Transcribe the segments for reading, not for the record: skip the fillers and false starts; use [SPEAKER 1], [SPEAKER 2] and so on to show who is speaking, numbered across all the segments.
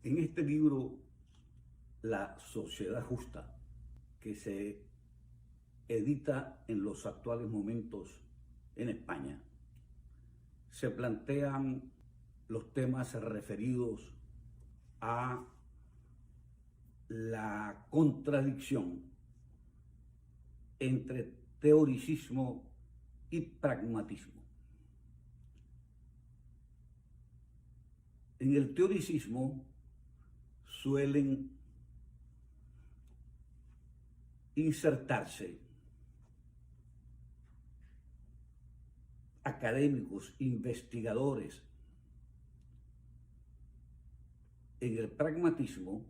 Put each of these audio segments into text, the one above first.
[SPEAKER 1] En este libro, La Sociedad Justa, que se edita en los actuales momentos en España, se plantean los temas referidos a la contradicción entre teoricismo y pragmatismo. En el teoricismo suelen insertarse académicos, investigadores. En el pragmatismo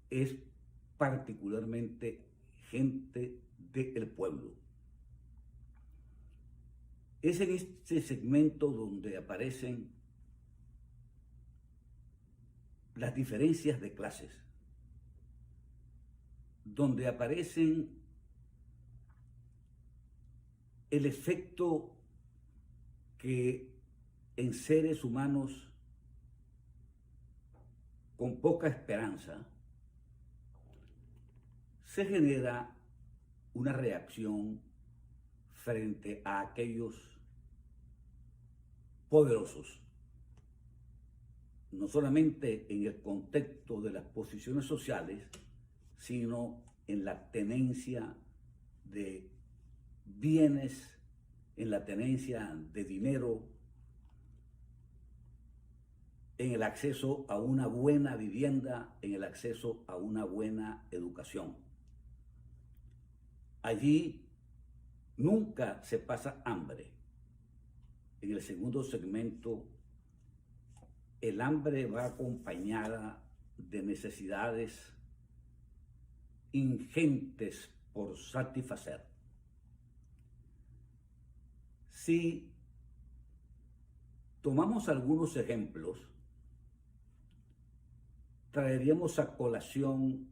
[SPEAKER 1] es particularmente gente del pueblo. Es en este segmento donde aparecen las diferencias de clases, donde aparecen el efecto que en seres humanos con poca esperanza se genera una reacción frente a aquellos poderosos, no solamente en el contexto de las posiciones sociales, sino en la tenencia de bienes, en la tenencia de dinero, en el acceso a una buena vivienda, en el acceso a una buena educación. Allí nunca se pasa hambre. En el segundo segmento, el hambre va acompañada de necesidades ingentes por satisfacer. Si tomamos algunos ejemplos, traeríamos a colación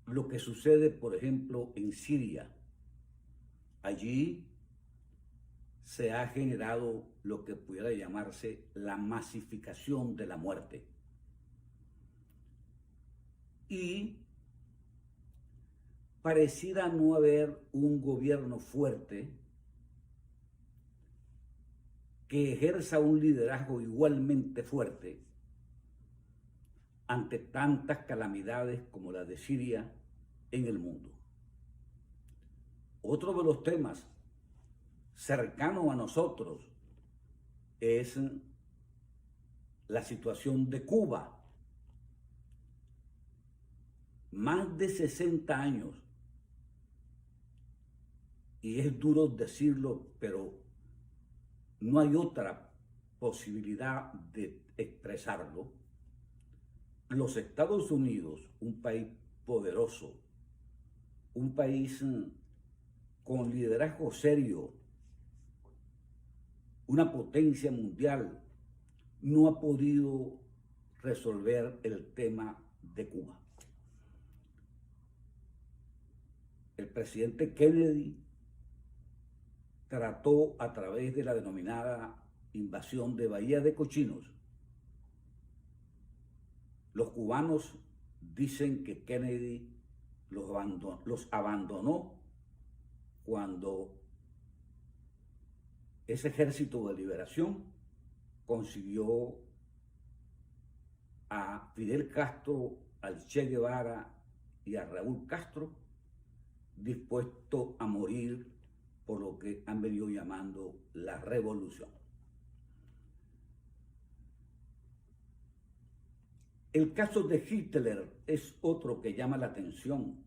[SPEAKER 1] lo que sucede, por ejemplo, en Siria. Allí se ha generado lo que pudiera llamarse la masificación de la muerte. Y pareciera no haber un gobierno fuerte que ejerza un liderazgo igualmente fuerte ante tantas calamidades como la de Siria en el mundo. Otro de los temas cercanos a nosotros es la situación de Cuba. Más de 60 años, y es duro decirlo, pero no hay otra posibilidad de expresarlo. Los Estados Unidos, un país poderoso, un país con liderazgo serio, una potencia mundial, no ha podido resolver el tema de Cuba. El presidente Kennedy trató a través de la denominada invasión de Bahía de Cochinos. Los cubanos dicen que Kennedy los abandonó cuando ese ejército de liberación consiguió a Fidel Castro, al Che Guevara y a Raúl Castro dispuestos a morir por lo que han venido llamando la revolución. El caso de Hitler es otro que llama la atención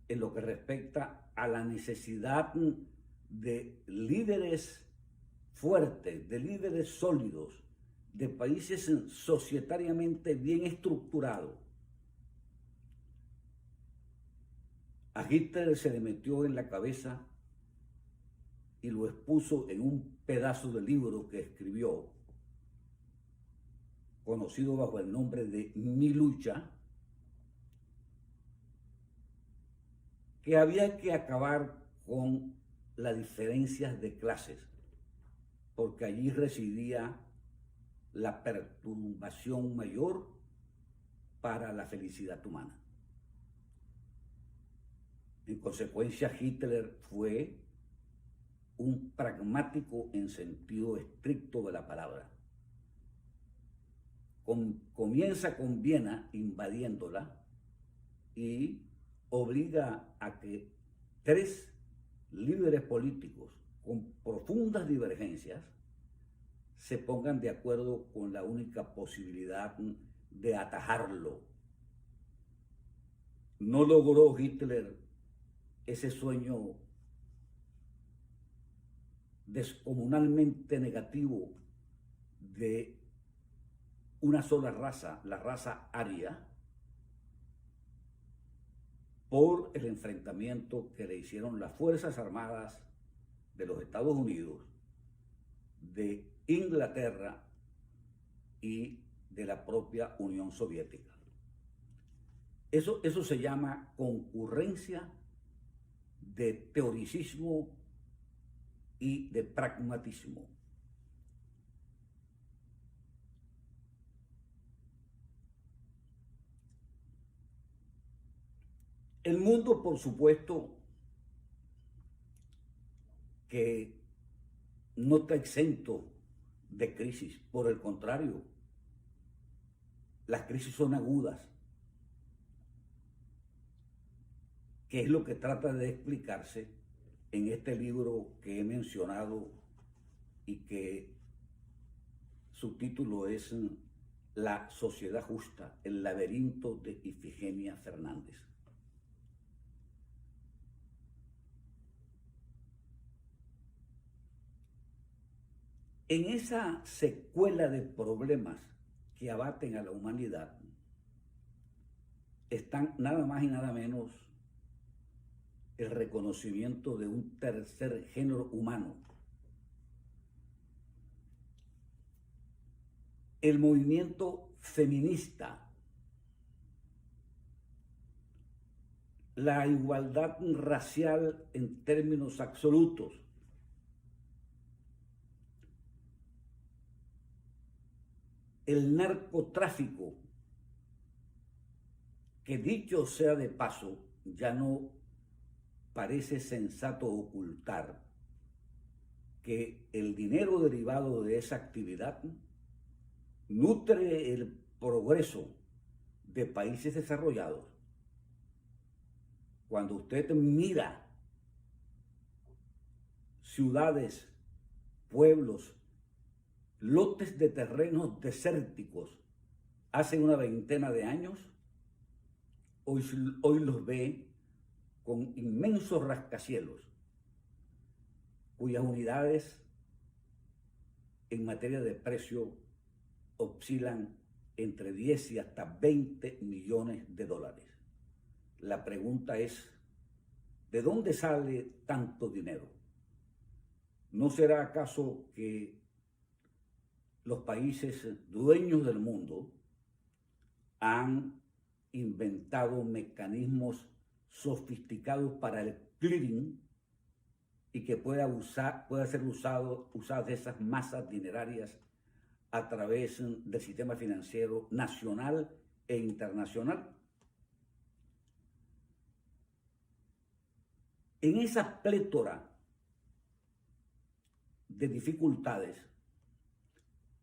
[SPEAKER 1] en lo que respecta a la necesidad de líderes fuertes, de líderes sólidos, de países societariamente bien estructurados. A Hitler se le metió en la cabeza y lo expuso en un pedazo de libro que escribió, conocido bajo el nombre de Mi Lucha, que había que acabar con las diferencias de clases, porque allí residía la perturbación mayor para la felicidad humana. En consecuencia, Hitler fue un pragmático en sentido estricto de la palabra. Comienza con Viena invadiéndola y obliga a que 3 líderes políticos con profundas divergencias se pongan de acuerdo con la única posibilidad de atajarlo. No logró Hitler ese sueño descomunalmente negativo de una sola raza, la raza aria, por el enfrentamiento que le hicieron las Fuerzas Armadas de los Estados Unidos, de Inglaterra y de la propia Unión Soviética. Eso se llama concurrencia de teoricismo y de pragmatismo. El mundo, por supuesto, que no está exento de crisis. Por el contrario, las crisis son agudas, que es lo que trata de explicarse en este libro que he mencionado y que su título es La sociedad justa, el laberinto de Ifigenia Fernández. En esa secuela de problemas que abaten a la humanidad están nada más y nada menos el reconocimiento de un tercer género humano. El movimiento feminista, la igualdad racial en términos absolutos, el narcotráfico, que dicho sea de paso, ya no parece sensato ocultar que el dinero derivado de esa actividad nutre el progreso de países desarrollados. Cuando usted mira ciudades, pueblos, lotes de terrenos desérticos hace una veintena de años, hoy los ve con inmensos rascacielos, cuyas unidades en materia de precio oscilan entre 10 y hasta 20 millones de dólares. La pregunta es, ¿de dónde sale tanto dinero? ¿No será acaso que los países dueños del mundo han inventado mecanismos sofisticados para el clearing y que pueda ser usadas esas masas dinerarias a través del sistema financiero nacional e internacional? En esa plétora de dificultades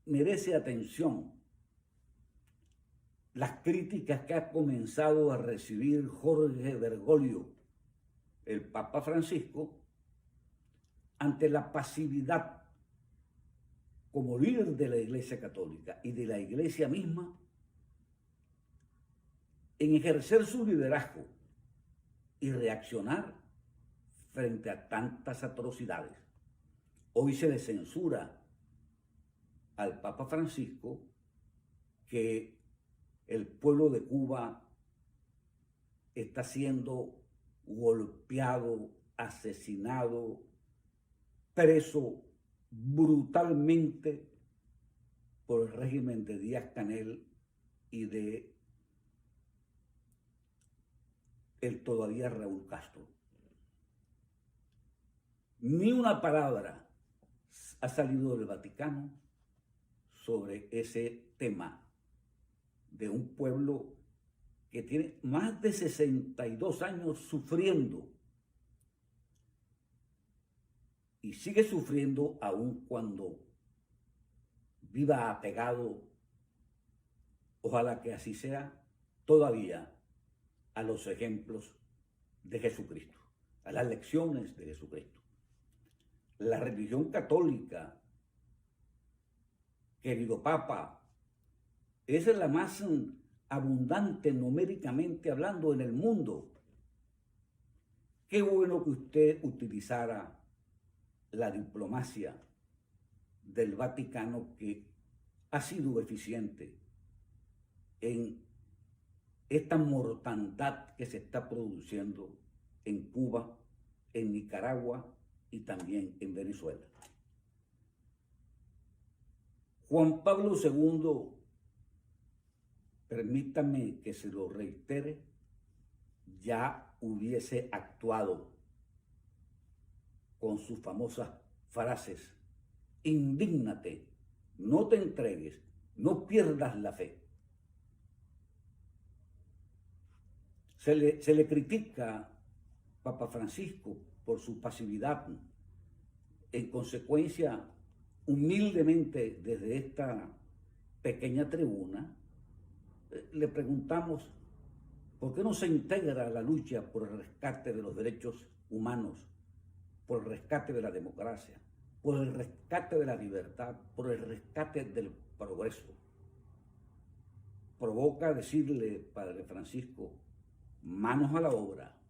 [SPEAKER 1] merece atención las críticas que ha comenzado a recibir Jorge Bergoglio, el Papa Francisco, ante la pasividad como líder de la Iglesia Católica y de la Iglesia misma en ejercer su liderazgo y reaccionar frente a tantas atrocidades. Hoy se le censura al Papa Francisco que el pueblo de Cuba está siendo golpeado, asesinado, preso brutalmente por el régimen de Díaz-Canel y de el todavía Raúl Castro. Ni una palabra ha salido del Vaticano sobre ese tema de un pueblo que tiene más de 62 años sufriendo y sigue sufriendo aun cuando viva apegado, ojalá que así sea, todavía a los ejemplos de Jesucristo, a las lecciones de Jesucristo. La religión católica, querido Papa, es la más abundante numéricamente hablando en el mundo. Qué bueno que usted utilizara la diplomacia del Vaticano, que ha sido eficiente en esta mortandad que se está produciendo en Cuba, en Nicaragua y también en Venezuela. Juan Pablo II, permítame que se lo reitere, ya hubiese actuado con sus famosas frases: indígnate, no te entregues, no pierdas la fe. Se le critica Papa Francisco por su pasividad. En consecuencia, humildemente desde esta pequeña tribuna, le preguntamos por qué no se integra a la lucha por el rescate de los derechos humanos, por el rescate de la democracia, por el rescate de la libertad, por el rescate del progreso. Provoca decirle, Padre Francisco, manos a la obra.